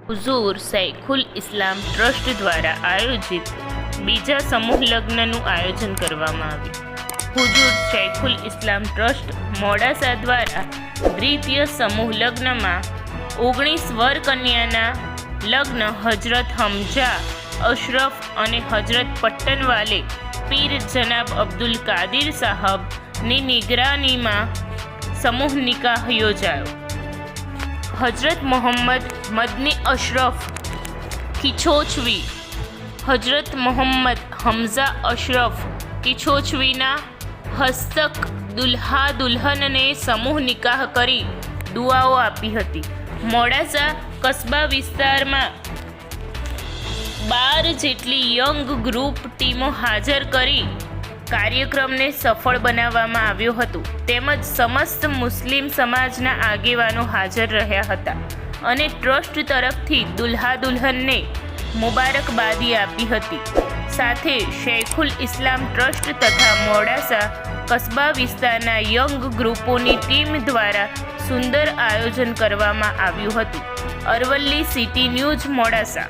હુઝુર સૈખુલ ઇસ્લામ trust દ્વારા આયોજિત બીજા સમૂહ લગ્નનું આયોજન કરવામાં આવ્યું। હુઝુર સૈખુલ ઇસ્લામ ટ્રસ્ટ મોડાસા દ્વારા દ્વિતીય સમૂહ લગ્નમાં 19 વર કન્યાના લગ્ન હજરત હમઝા અશરફ અને હજરત પટ્ટનવાલે પીર જનાબ અબ્દુલ કાદિર સાહબની નિગરાનીમાં સમૂહ નિકાહ યોજાયો। હજરત મોહમ્મદ મદની અશરફ કિછોછવી હજરત મોહમ્મદ હમઝા અશરફ કિછોછવીના હસ્તક દુલ્હા દુલ્હનને સમૂહ નિકાહ કરી દુઆઓ આપી હતી। મોડાસા કસ્બા વિસ્તારમાં 12 જેટલી યંગ ગ્રુપ ટીમો હાજર કરી કાર્યક્રમને સફળ બનાવવામાં આવ્યો હતો તેમજ સમસ્ત મુસ્લિમ સમાજના આગેવાનો હાજર રહ્યા હતા અને ટ્રસ્ટ તરફથી દુલ્હા દુલ્હનને મુબારકબાદી આપી હતી। સાથે શૈખુલ ઇસ્લામ ટ્રસ્ટ તથા મોડાસા કસ્બા વિસ્તારના યંગ ગ્રુપોની ટીમ દ્વારા સુંદર આયોજન કરવામાં આવ્યું હતું। Aravalli city news Modasa.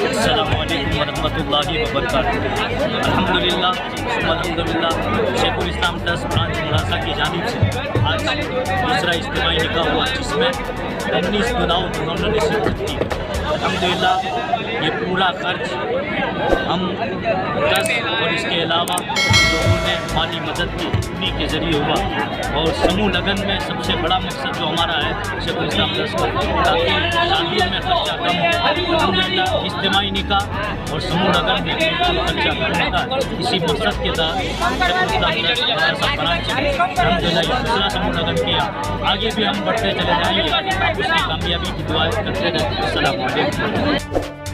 अस्सलामुअलैकुम वरहमतुल्लाहि वबरकातुहू। अल्हम्दुलिल्लाह शैखुल इस्लाम ट्रस्ट ब्रांच मोडासा की जानिब से आज दूसरा इज्तिमाई निकाह हुआ जिसमें 19 दुल्हाओं दुल्हनों ने शिरकत की। अल्हम्दुलिल्लाह ये पूरा खर्च हम ट्रस्ट और इसके अलावा लोगों ने माली मदद की उन्हीं के ज़रिए हुआ और समूह लगन में सबसे बड़ा मकसद जो हमारा है शैखुल इस्लाम ट्रस्ट ताकि शादियों में खर्चा कम हो। अल्हम्दुलिल्लाह इज्तिमाई निकाह और समूह लगन में खर्चा करने का इसी मकसद के तहत शैखुल इस्लाम ट्रस्ट मोडासा ब्रांच अल्हम्दुलिल्लाह ये दूसरा समूह लगन किया। आगे भी हम बढ़ते चले जाएंगे, आप उसकी कामयाबी की दुआ करते रहें। अस्सलामु अलैकुम।